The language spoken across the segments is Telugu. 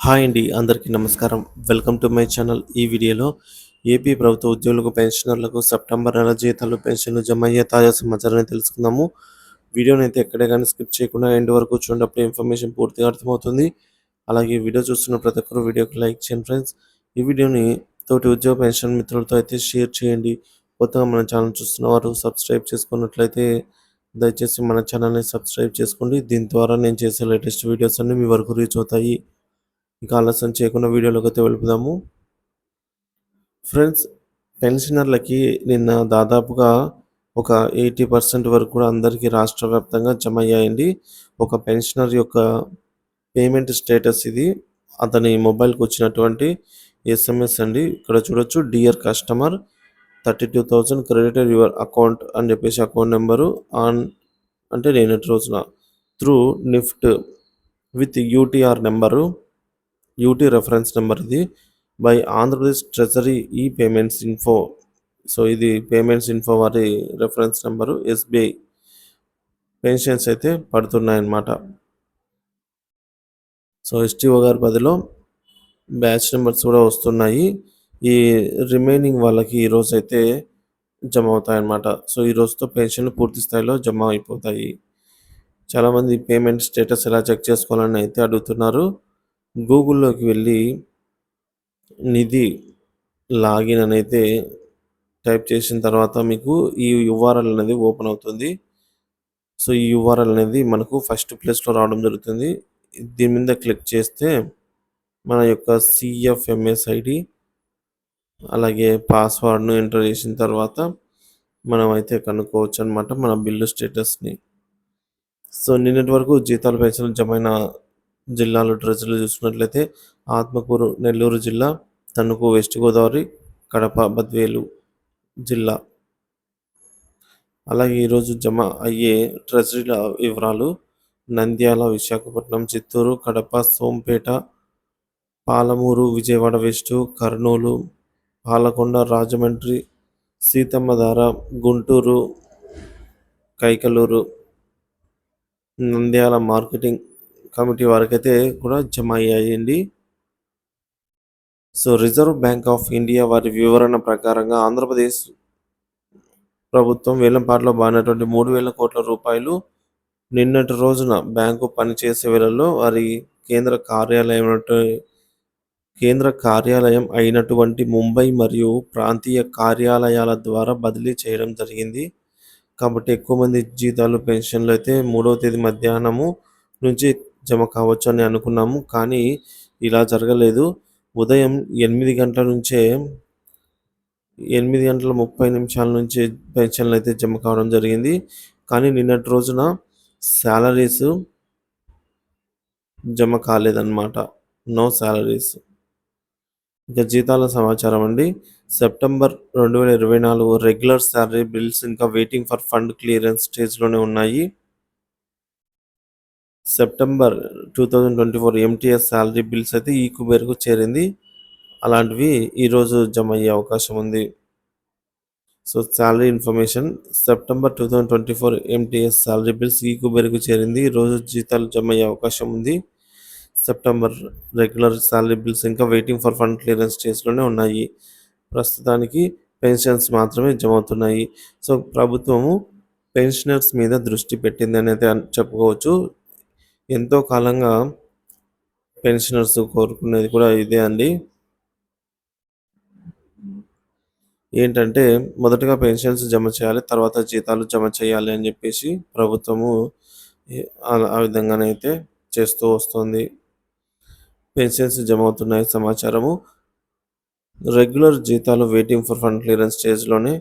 హాయ్ అండి, అందరికీ నమస్కారం. Welcome to my channel. ఈ వీడియోలో ఏపీ ప్రభుత్వ ఉద్యోగులకు, పెన్షనర్లకు సెప్టెంబర్ నెల జీతాలు, పెన్షన్లు జమ అయ్యే తాజా సమాచారాన్ని తెలుసుకుందాము. వీడియోని అయితే ఎక్కడే కానీ స్కిప్ చేయకుండా ఎండ్ వరకు చూడండి. అప్పుడు ఇన్ఫర్మేషన్ పూర్తిగా అర్థమవుతుంది. అలాగే వీడియో చూస్తున్న ప్రతి ఒక్కరు వీడియోకి లైక్ చేయండి ఫ్రెండ్స్. ఈ వీడియోని తోటి ఉద్యోగ పెన్షన్ మిత్రులతో అయితే షేర్ చేయండి. కొత్తగా మన ఛానల్ చూస్తున్న వారు సబ్స్క్రైబ్ చేసుకున్నట్లయితే దయచేసి మన ఛానల్ని సబ్స్క్రైబ్ చేసుకోండి. దీని ద్వారా నేను చేసే లేటెస్ట్ వీడియోస్ అన్నీ మీ వరకు రీచ్ అవుతాయి. ఇంకా ఆలస్యం చేయకుండా వీడియోలోకి అయితే వెళుపుదాము. ఫ్రెండ్స్, పెన్షనర్లకి నిన్న దాదాపుగా ఒక 80% వరకు కూడా అందరికీ రాష్ట్ర వ్యాప్తంగా జమ అయ్యాయండి. ఒక పెన్షనర్ యొక్క పేమెంట్ స్టేటస్ ఇది. అతని మొబైల్కి వచ్చినటువంటి ఎస్ఎంఎస్ అండి. ఇక్కడ చూడొచ్చు, dear customer 32,000 credited your account అని చెప్పేసి అకౌంట్ నెంబరు ఆన్ అంటే నిన్నటి రోజున through NIFT with UTR number, UT reference number ఇది బై ఆంధ్రప్రదేశ్ ట్రెజరీ ఈ పేమెంట్స్ ఇన్ఫో. సో ఇది పేమెంట్స్ ఇన్ఫో వారి రెఫరెన్స్ నెంబరు. ఎస్బీఐ పెన్షన్స్ అయితే పడుతున్నాయన్నమాట. సో ఎస్టీఓ గారి పదిలో బ్యాచ్ నెంబర్స్ కూడా వస్తున్నాయి. ఈ రిమైనింగ్ వాళ్ళకి ఈరోజు అయితే జమ అవుతాయన్నమాట. సో ఈ రోజుతో పెన్షన్లు పూర్తి స్థాయిలో జమ అయిపోతాయి. చాలామంది పేమెంట్ స్టేటస్ ఎలా చెక్ చేసుకోవాలని అయితే అడుగుతున్నారు. గూగుల్లోకి వెళ్ళి నిధి లాగిన్ అని అయితే టైప్ చేసిన తర్వాత మీకు ఈ యూఆర్ఎల్ అనేది ఓపెన్ అవుతుంది. సో ఈ యూఆర్ఎల్ అనేది మనకు ఫస్ట్ ప్లేస్లో రావడం జరుగుతుంది. దీని మీద క్లిక్ చేస్తే మన యొక్క సిఎఫ్ఎంఎస్ ఐడి అలాగే పాస్వర్డ్ను ఎంటర్ చేసిన తర్వాత మనం అయితే కనుక్కోవచ్చు అనమాట మన బిల్లు స్టేటస్ని. సో నిన్నటి వరకు జీతాలు, పెన్షన్లు జమైన జిల్లాలు, ట్రెజరీలు చూసుకున్నట్లయితే ఆత్మకూరు నెల్లూరు జిల్లా, తణుకు వెస్ట్ గోదావరి, కడప బద్వేలు జిల్లా. అలాగే ఈరోజు జమ అయ్యే ట్రెజరీల వివరాలు: Nandyal, Visakhapatnam, Chittoor, Kadapa, Sompeta, Palamuru, Vijayawada west, Kurnool, Palakonda, Rajahmundry, Seethammadhara, Guntur, Kaikaluru, Nandyal marketing committee వారికైతే కూడా జమ అయ్యాయండి. So reserve bank of India వారి వివరణ ప్రకారంగా ఆంధ్రప్రదేశ్ ప్రభుత్వం వేలంపాటలో బాగినటువంటి 3,000 కోట్ల రూపాయలు నిన్నటి రోజున బ్యాంకు పనిచేసే వేళల్లో వారి కేంద్ర కార్యాలయం అయినటువంటి ముంబై మరియు ప్రాంతీయ కార్యాలయాల ద్వారా బదిలీ చేయడం జరిగింది. కాబట్టి ఎక్కువ మంది జీతాలు, పెన్షన్లు అయితే 3వ తేదీ మధ్యాహ్నము నుంచి జమ కావచ్చు అని అనుకున్నాము. కానీ ఇలా జరగలేదు. ఉదయం 8 గంటల నుంచే 8:30 నుంచి పెన్షన్లు అయితే జమ కావడం జరిగింది. కానీ నిన్నటి రోజున శాలరీస్ జమ కాలేదన్నమాట. No salaries. ఇక జీతాల సమాచారం అండి. సెప్టెంబర్ 2024 రెగ్యులర్ శాలరీ బిల్స్ ఇంకా వెయిటింగ్ ఫర్ ఫండ్ క్లియరెన్స్ స్టేజ్లోనే ఉన్నాయి. సెప్టెంబర్ 2024 ఎంటీఎస్ శాలరీ బిల్స్ అయితే ఈ కుబేర్కు చేరింది. అలాంటివి ఈరోజు జమ అయ్యే అవకాశం ఉంది. So salary information: September 2024 MTS salary bills ఈ కుబేర్కు చేరింది. ఈరోజు జీతాలు జమ అయ్యే అవకాశం ఉంది. సెప్టెంబర్ రెగ్యులర్ శాలరీ బిల్స్ ఇంకా వెయిటింగ్ ఫర్ ఫండ్ క్లియరెన్స్ స్టేజ్లోనే ఉన్నాయి. ప్రస్తుతానికి పెన్షన్స్ మాత్రమే జమ అవుతున్నాయి. సో ప్రభుత్వము పెన్షనర్స్ మీద దృష్టి పెట్టింది అనేది చెప్పుకోవచ్చు. ఎంతో కాలంగా పెన్షనర్స్ కోరుకునేది కూడా ఇదే అండి. ఏంటంటే మొదటగా పెన్షన్స్ జమ చేయాలి, తర్వాత జీతాలు జమ చేయాలి అని చెప్పేసి ప్రభుత్వము ఆ విధంగానైతే చేస్తూ వస్తుంది. పెన్షన్స్ జమ అవుతున్నాయి సమాచారము. రెగ్యులర్ జీతాలు వెయిటింగ్ ఫర్ ఫండ్ క్లియరెన్స్ స్టేజ్లోనే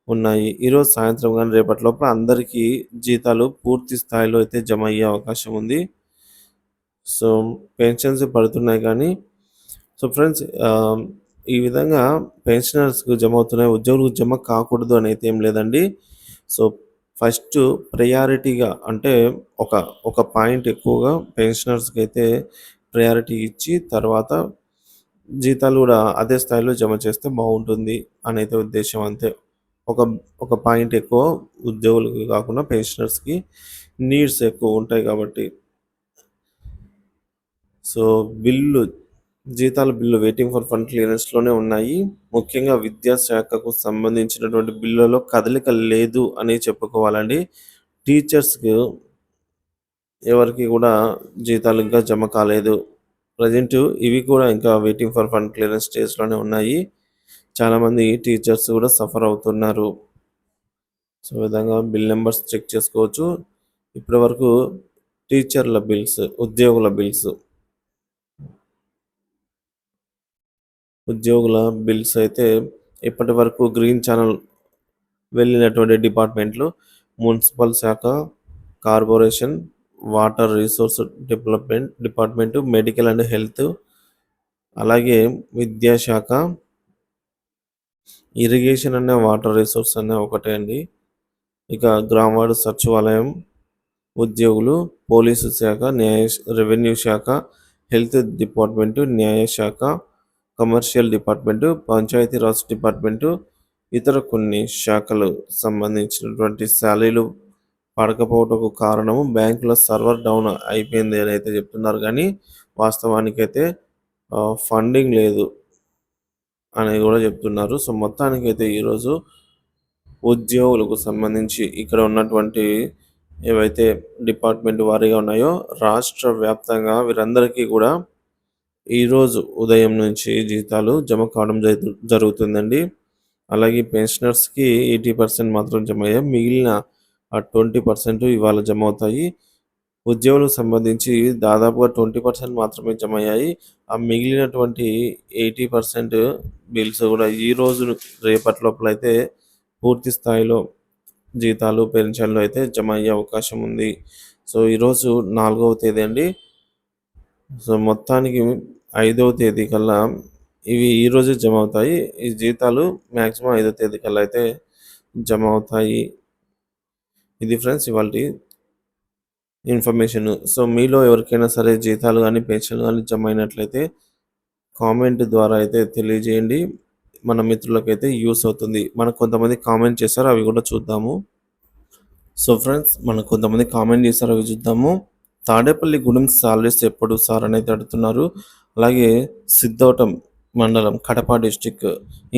ఉన్నాయి. ఈరోజు సాయంత్రం కానీ రేపటి లోపల అందరికీ జీతాలు పూర్తి స్థాయిలో అయితే జమ అయ్యే అవకాశం ఉంది. సో పెన్షన్స్ పడుతున్నాయి కానీ సో ఫ్రెండ్స్, ఈ విధంగా పెన్షనర్స్కు జమ అవుతున్నాయి, ఉద్యోగులకు జమ కాకూడదు అని అయితే ఏం లేదండి. సో ఫస్ట్ ప్రయారిటీగా అంటే ఒక పాయింట్ ఎక్కువగా పెన్షనర్స్కి అయితే ప్రయారిటీ ఇచ్చి తర్వాత జీతాలు కూడా అదే స్థాయిలో జమ చేస్తే బాగుంటుంది అనేది ఉద్దేశం, అంతే. ఒక ఒక పాయింట్ ఎక్కువ ఉద్యోగులకి కాకుండా పెన్షనర్స్కి నీడ్స్ ఎక్కువ ఉంటాయి కాబట్టి. సో బిల్లు జీతాల బిల్లు వెయిటింగ్ ఫర్ ఫండ్ క్లియరెన్స్‌లోనే ఉన్నాయి. ముఖ్యంగా విద్యాశాఖకు సంబంధించినటువంటి బిల్లులో కదలిక లేదు అని చెప్పుకోవాలండి. టీచర్స్‌కు ఎవరికీ కూడా జీతాలు ఇంకా జమ కాలేదు. ప్రెజెంట్ ఇవి కూడా ఇంకా వెయిటింగ్ ఫర్ ఫండ్ క్లియరెన్స్ స్టేజ్‌లోనే ఉన్నాయి. చాలామంది టీచర్స్ కూడా సఫర్ అవుతున్నారు. సో, ఈ విధంగా బిల్ నంబర్స్ చెక్ చేసుకోవచ్చు. ఇప్పటివరకు టీచర్ల బిల్స్, ఉద్యోగుల బిల్స్ అయితే ఇప్పటివరకు గ్రీన్ ఛానల్ వెళ్ళినటువంటి డిపార్ట్మెంట్లు మున్సిపల్ శాఖ, corporation, water resource development department, medical and health, అలాగే విద్యాశాఖ, ఇరిగేషన్ అనే వాటర్ రిసోర్స్ అనే ఒకటే అండి. ఇక గ్రామవార్డు సచివాలయం ఉద్యోగులు, పోలీసు శాఖ, రెవెన్యూ శాఖ, హెల్త్ డిపార్ట్మెంటు, న్యాయశాఖ, కమర్షియల్ డిపార్ట్మెంటు, పంచాయతీరాజ్ డిపార్ట్మెంటు, ఇతర కొన్ని శాఖలు సంబంధించినటువంటి శాలరీలు పడకపోవటకు కారణము బ్యాంకుల సర్వర్ డౌన్ అయిపోయింది అని అయితే చెప్తున్నారు. కానీ వాస్తవానికైతే ఫండింగ్ లేదు అని కూడా చెప్తున్నారు. సో, మొత్తానికైతే ఈరోజు ఉద్యోగులకు సంబంధించి ఇక్కడ ఉన్నటువంటి ఏవైతే డిపార్ట్మెంట్ వారీగా ఉన్నాయో రాష్ట్ర వ్యాప్తంగా వీరందరికీ కూడా ఈరోజు ఉదయం నుంచి జీతాలు జమ కావడం జరుగుతుందండి. అలాగే పెన్షనర్స్‌కి 80% మాత్రం జమ అయ్యాయి. మిగిలిన 20% ఇవాళ జమ అవుతాయి. ఉద్యోగులకు సంబంధించి దాదాపుగా 20% మాత్రమే జమ అయ్యాయి. ఆ మిగిలినటువంటి 80% బిల్స్ కూడా ఈరోజు రేపటి లోపలైతే పూర్తి స్థాయిలో జీతాలు, పెన్షన్లు అయితే జమ అయ్యే అవకాశం ఉంది. సో, ఈరోజు 4వ తేదీ అండి. సో, మొత్తానికి 5వ తేదీ కల్లా ఇవి ఈరోజే జమ అవుతాయి. ఈ జీతాలు మ్యాక్సిమం 5వ తేదీ కల్లా అయితే జమ అవుతాయి. ఇది ఫ్రెండ్స్ ఇవాల్టి ఇన్ఫర్మేషన్. సో, మీలో ఎవరికైనా సరే జీతాలు కానీ, పెన్షన్లు కానీ జమ అయినట్లయితే కామెంట్ ద్వారా అయితే తెలియజేయండి. మన మిత్రులకైతే యూస్ అవుతుంది. మనకు కొంతమంది కామెంట్ చేశారు, అవి కూడా చూద్దాము. సో ఫ్రెండ్స్, మనకు కొంతమంది కామెంట్ చేశారు, అవి చూద్దాము. తాడేపల్లిగూడెం సాలరీస్ ఎప్పుడు సార్ అనేది అడుగుతున్నారు. అలాగే సిద్ధవటం మండలం, కడప డిస్టిక్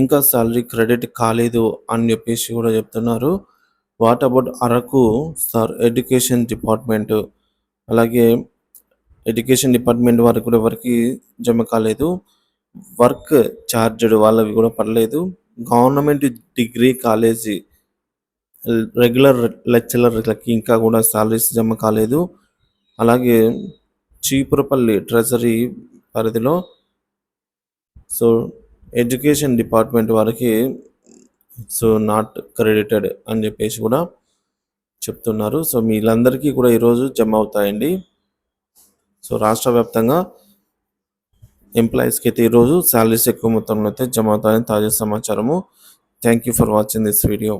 ఇంకా సాలరీ క్రెడిట్ కాలేదు అని చెప్పేసి కూడా చెప్తున్నారు. What about Araku sir education department, అలాగే ఎడ్యుకేషన్ డిపార్ట్మెంట్ వారికి కూడా ఎవరికి జమ కాలేదు. వర్క్ ఛార్జ్డ్ వాళ్ళవి కూడా పడలేదు. గవర్నమెంట్ డిగ్రీ కాలేజీ రెగ్యులర్ లెక్చరర్లకి ఇంకా కూడా సాలరీస్ జమ కాలేదు. అలాగే చీపురపల్లి ట్రెజరీ పరిధిలో సో ఎడ్యుకేషన్ డిపార్ట్మెంట్ వారికి సో నాట్ క్రెడిటెడ్ అని చెప్పేసి కూడా చెప్తున్నారు. సో వీళ్ళందరికీ కూడా ఈరోజు జమ అవుతాయండి. సో రాష్ట్ర వ్యాప్తంగా ఎంప్లాయీస్కి అయితే ఈరోజు శాలరీస్ ఎక్కువ మొత్తంలో అయితే జమ అవుతాయని తాజా సమాచారము. Thank you for watching this video.